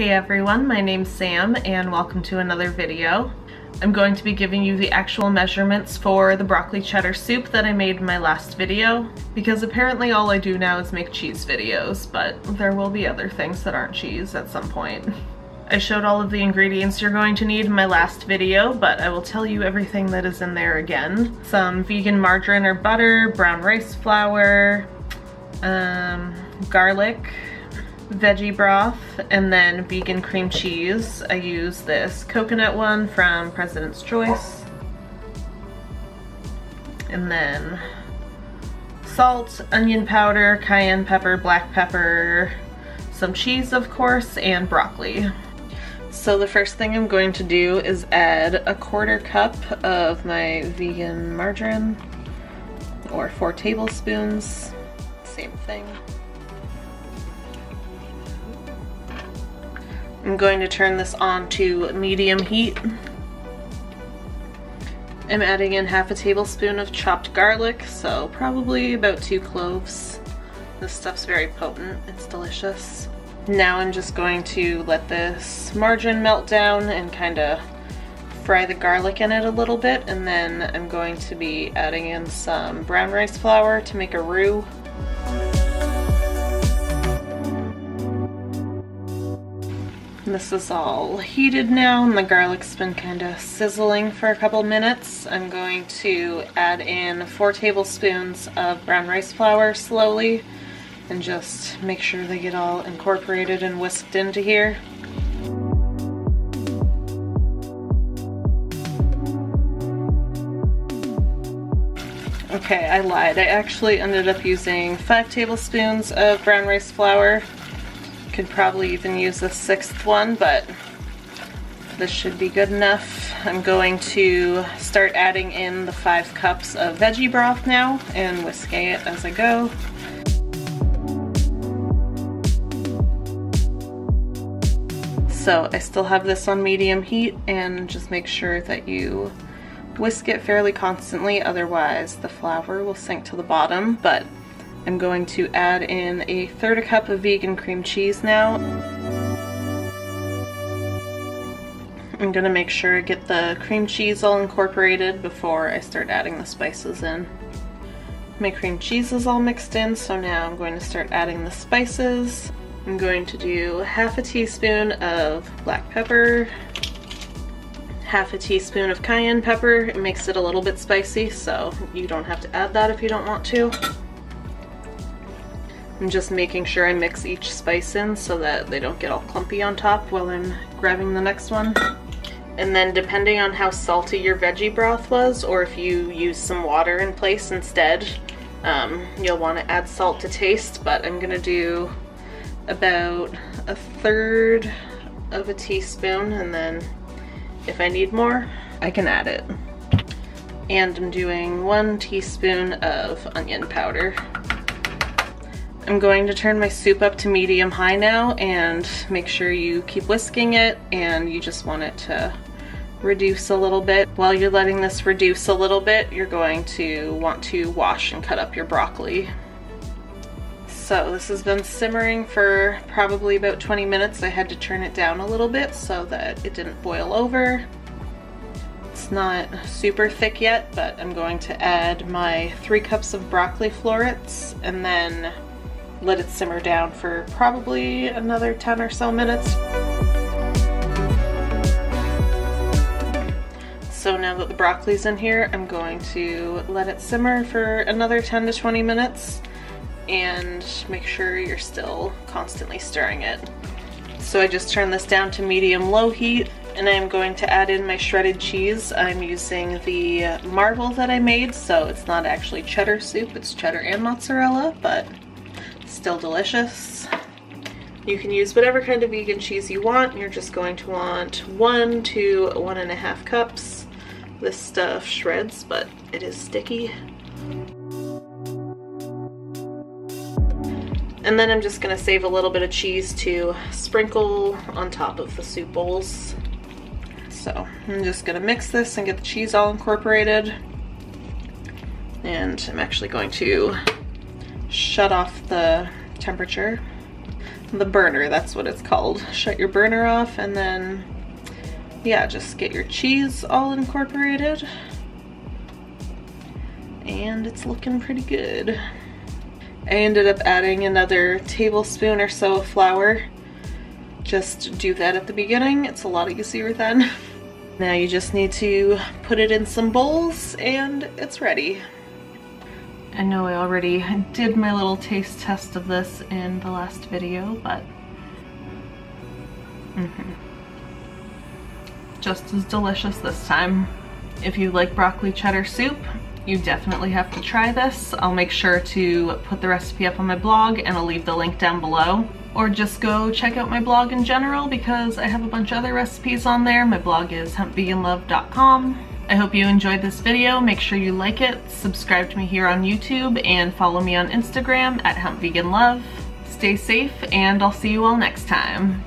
Hey everyone, my name's Sam and welcome to another video. I'm going to be giving you the actual measurements for the broccoli cheddar soup that I made in my last video, because apparently all I do now is make cheese videos, but there will be other things that aren't cheese at some point. I showed all of the ingredients you're going to need in my last video, but I will tell you everything that is in there again. Some vegan margarine or butter, brown rice flour, garlic, veggie broth, and then vegan cream cheese. I use this coconut one from President's Choice. And then salt, onion powder, cayenne pepper, black pepper, some cheese of course, and broccoli. So the first thing I'm going to do is add a 1/4 cup of my vegan margarine, or 4 tablespoons, same thing. I'm going to turn this on to medium heat. I'm adding in 1/2 tablespoon of chopped garlic, so probably about 2 cloves. This stuff's very potent, it's delicious. Now I'm just going to let this margarine melt down and kind of fry the garlic in it a little bit, and then I'm going to be adding in some brown rice flour to make a roux. This is all heated now and the garlic's been kind of sizzling for a couple minutes. I'm going to add in 4 tablespoons of brown rice flour slowly and just make sure they get all incorporated and whisked into here. Okay, I lied. I actually ended up using 5 tablespoons of brown rice flour. Could probably even use a 6th one, but this should be good enough. I'm going to start adding in the 5 cups of veggie broth now and whisking it as I go. So I still have this on medium heat, and just make sure that you whisk it fairly constantly, otherwise the flour will sink to the bottom. But I'm going to add in a 1/3 cup of vegan cream cheese now. I'm gonna make sure I get the cream cheese all incorporated before I start adding the spices in. My cream cheese is all mixed in, so now I'm going to start adding the spices. I'm going to do 1/2 teaspoon of black pepper, 1/2 teaspoon of cayenne pepper. It makes it a little bit spicy, so you don't have to add that if you don't want to. I'm just making sure I mix each spice in so that they don't get all clumpy on top while I'm grabbing the next one. And then depending on how salty your veggie broth was, or if you use some water in place instead, you'll want to add salt to taste, but I'm gonna do about 1/3 of a teaspoon, and then if I need more, I can add it. And I'm doing 1 teaspoon of onion powder. I'm going to turn my soup up to medium-high now and make sure you keep whisking it, and you just want it to reduce a little bit. While you're letting this reduce a little bit, you're going to want to wash and cut up your broccoli. So this has been simmering for probably about 20 minutes. I had to turn it down a little bit so that it didn't boil over. It's not super thick yet, but I'm going to add my 3 cups of broccoli florets and then let it simmer down for probably another 10 or so minutes. So now that the broccoli's in here, I'm going to let it simmer for another 10 to 20 minutes and make sure you're still constantly stirring it. So I just turned this down to medium-low heat, and I'm going to add in my shredded cheese. I'm using the marble that I made, so it's not actually cheddar soup, it's cheddar and mozzarella, but still delicious. You can use whatever kind of vegan cheese you want. You're just going to want 1 to 1.5 cups. This stuff shreds, but it is sticky. And then I'm just gonna save a little bit of cheese to sprinkle on top of the soup bowls. So I'm just gonna mix this and get the cheese all incorporated. And I'm actually going to shut off the temperature. the burner, that's what it's called. Shut your burner off, and then yeah, just get your cheese all incorporated. And it's looking pretty good. I ended up adding another tablespoon or so of flour. Just do that at the beginning, it's a lot easier then. Now you just need to put it in some bowls and it's ready. I know I already did my little taste test of this in the last video, but just as delicious this time. If you like broccoli cheddar soup, you definitely have to try this. I'll make sure to put the recipe up on my blog and I'll leave the link down below. Or just go check out my blog in general because I have a bunch of other recipes on there. My blog is hempveganlove.com. I hope you enjoyed this video. Make sure you like it, subscribe to me here on YouTube, and follow me on Instagram at hempveganlove. Stay safe, and I'll see you all next time.